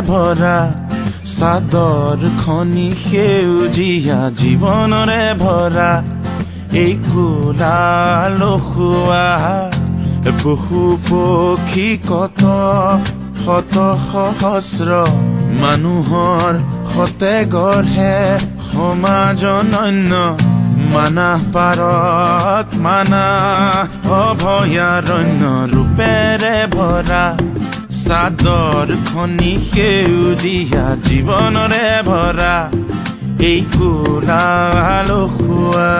ভৰা চাদৰ খনি সেউজীয়া জীৱনৰে ভৰা এই কোলা লখুৱা বহু পক্ষী কত শত সহস্ৰ মানুহৰ সতে গঢ়ে সমাজ অনন্য মানাহ পাৰত মানাহ অভয়াৰণ্য ৰূপেৰে ভৰা চাদৰ খনি সেউজীয়া জীৱনৰে ভৰা এই কোলা লখুৱা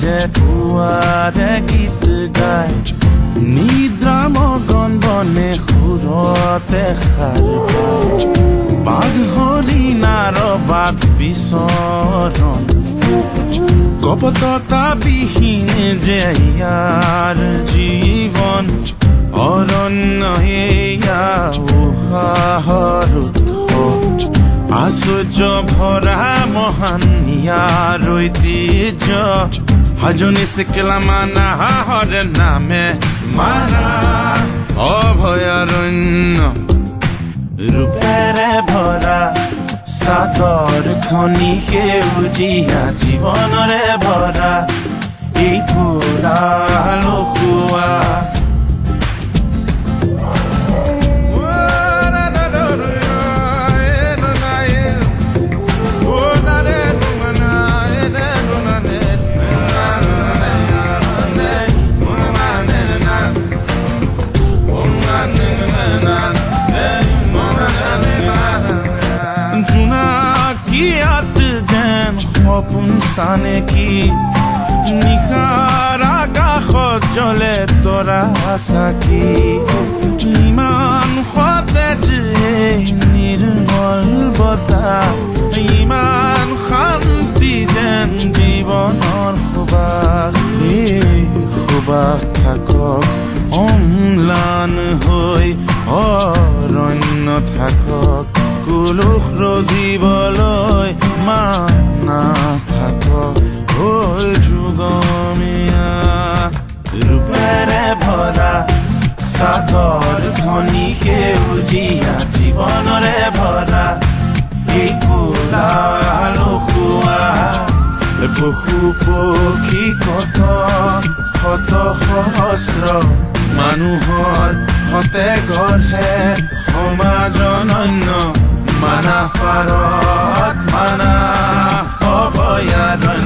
জেঠুৱাৰে গীত গায় নিদ্ৰা মগন বনে সুৰতে খাৰ পায় বাঘ হৰিণাৰ বাট বিচৰণ কপটতা বিহীন যে ইয়াৰ জীৱন অৰণ্য এয়া উশাহৰ উৎস আশ্চৰ্য ভৰা মহান ইয়াৰ ঐতিহ্য হাজনি চিকেলা মানাহৰ নামে মানা অভয়াৰণ্য ৰূপেৰে ভৰা চাদৰ খনি সেউজীয়া জীৱনৰে ভৰা এই কোলা লখুৱা সপোন চানে কি নিশাৰ আকাশত জ্বলে তৰা চাকি ইমান সতেজ নিৰ্মল বতাহ ইমান শান্তি যেন জীৱনৰ সুবাস এই সুবাস থাকক অম্লান হৈ অৰণ্য থাকক কুলুষ ৰধিবলৈ মানা থাকক হৈ যুগমীয়া ৰূপেৰে ভৰা চাদৰ খনি সেউজীয়া জীৱনৰে ভৰা এই কোলা লখুৱা বহু পক্ষী কত শত সহস্ৰ মানুহৰ সতে গঢ়ে সমাজ অনন্য মানাহ পাৰত মানাহ অভয়াৰণ্য